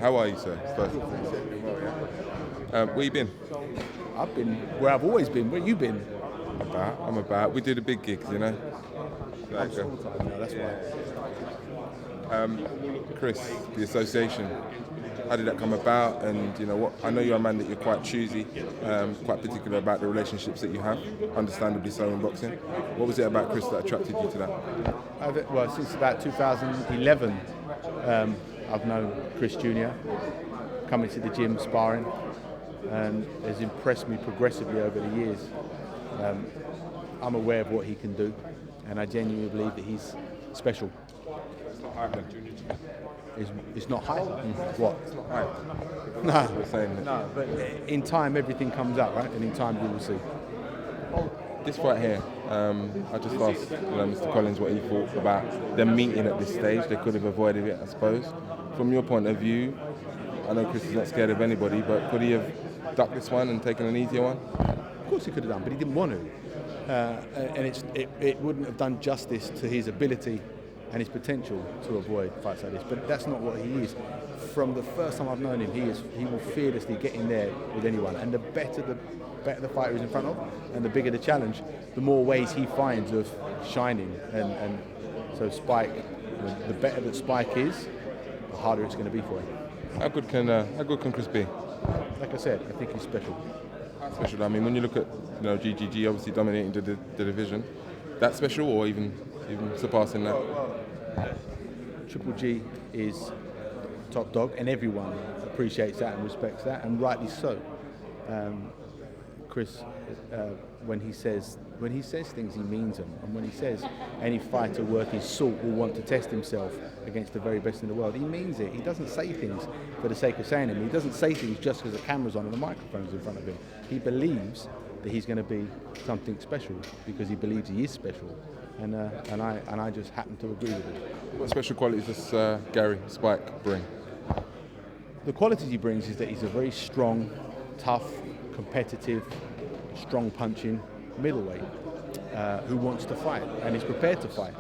How are you, sir? First. Where you been? I've been where I've always been. Where you been? I'm about. We did a big gig, you know. I'm small time. No, that's why. Chris, the association. How did that come about? And you know what? I know you're a man that you're quite choosy, quite particular about the relationships that you have. Understandably so in boxing. What was it about Chris that attracted you to that? Well, since about 2011, I've known Chris Jr. coming to the gym sparring, and has impressed me progressively over the years. I'm aware of what he can do, and I genuinely believe that he's special. It's not hype then. It's not hype. What? It's not hype. No, We're saying that. no. But in time, everything comes out, right? And in time, we will see. This fight here, I just asked Mr. Collins what he thought about them meeting at this stage. They could have avoided it, I suppose. From your point of view, I know Chris is not scared of anybody, but could he have ducked this one and taken an easier one? Of course he could have done, but he didn't want to. And it wouldn't have done justice to his ability and his potential to avoid fights like this. But that's not what he is. From the first time I've known him, he will fearlessly get in there with anyone. And the better the fighter is in front of, and the bigger the challenge, the more ways he finds of shining. And so Spike, the better that Spike is, the harder it's going to be for him. How good can Chris be? Like I said, I think he's special. Special. I mean, when you look at GGG obviously dominating the division, that's special, or even surpassing that. Triple G is top dog, and everyone appreciates that and respects that, and rightly so. Chris, when he says things, he means them, and when he says any fighter worth his salt will want to test himself against the very best in the world, he means it. He doesn't say things for the sake of saying them. He doesn't say things just because the camera's on and the microphone's in front of him. He believes that he's going to be something special because he believes he is special, and I just happen to agree with him. What special qualities does Gary Spike bring? The qualities he brings is that he's a very strong, tough, competitive, strong punching middleweight who wants to fight and is prepared to fight,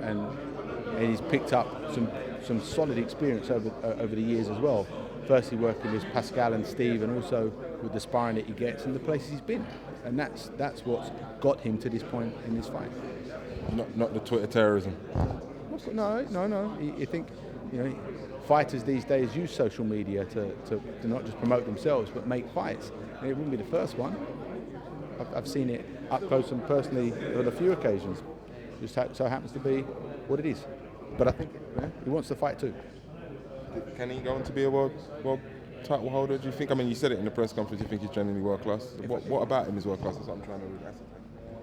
and he's picked up some solid experience over the years as well. Firstly working with Pascal and Steve, and also with the sparring that he gets and the places he's been, and that's what's got him to this point in this fight. Not the Twitter terrorism. No. You think, fighters these days use social media to not just promote themselves but make fights. And it wouldn't be the first one. I've seen it up close and personally on a few occasions. Just so happens to be what it is. But I think he wants to fight too. Can he go on to be a world title holder, do you think? I mean, you said it in the press conference, you think he's genuinely world class. What about him is world class? That's what I'm trying to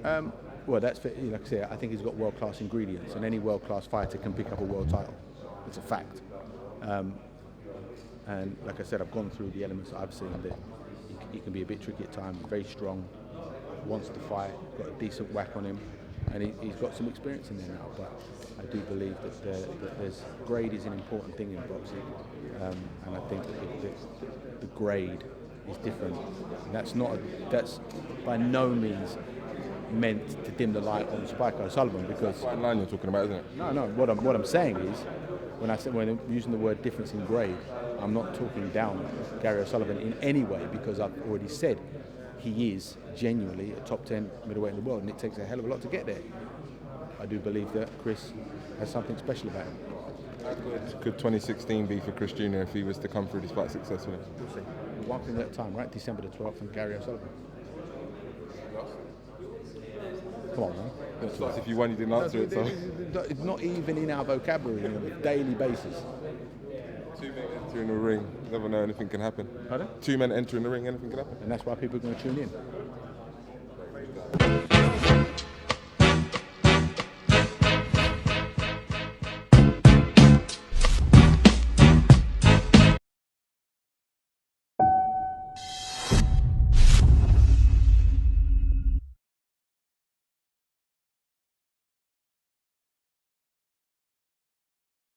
ascertain. Well, that's like I say, I think he's got world class ingredients, and any world class fighter can pick up a world title. It's a fact. And like I said, I've gone through the elements that I've seen that he can be a bit tricky at times, very strong, wants to fight, got a decent whack on him, and he's got some experience in there now. But I do believe that there's grade is an important thing in boxing, and I think that the grade is different. And that's by no means meant to dim the light on Spike O'Sullivan, because Fine line you're talking about, isn't it? No. What I'm saying is, when I'm using the word difference in grade, I'm not talking down Gary O'Sullivan in any way, because I've already said he is genuinely a top 10 middleweight in the world, and it takes a hell of a lot to get there. I do believe that Chris has something special about him. Could 2016 be for Chris Jr. if he was to come through this fight successfully? We'll see. One thing at a time, right? December the 12th and Gary O'Sullivan. Come on, man. If you won, you didn't answer it, so. It's not even in our vocabulary on a daily basis. 2 men entering the ring, you never know, anything can happen. Pardon? 2 men entering the ring, anything can happen. And that's why people are going to tune in.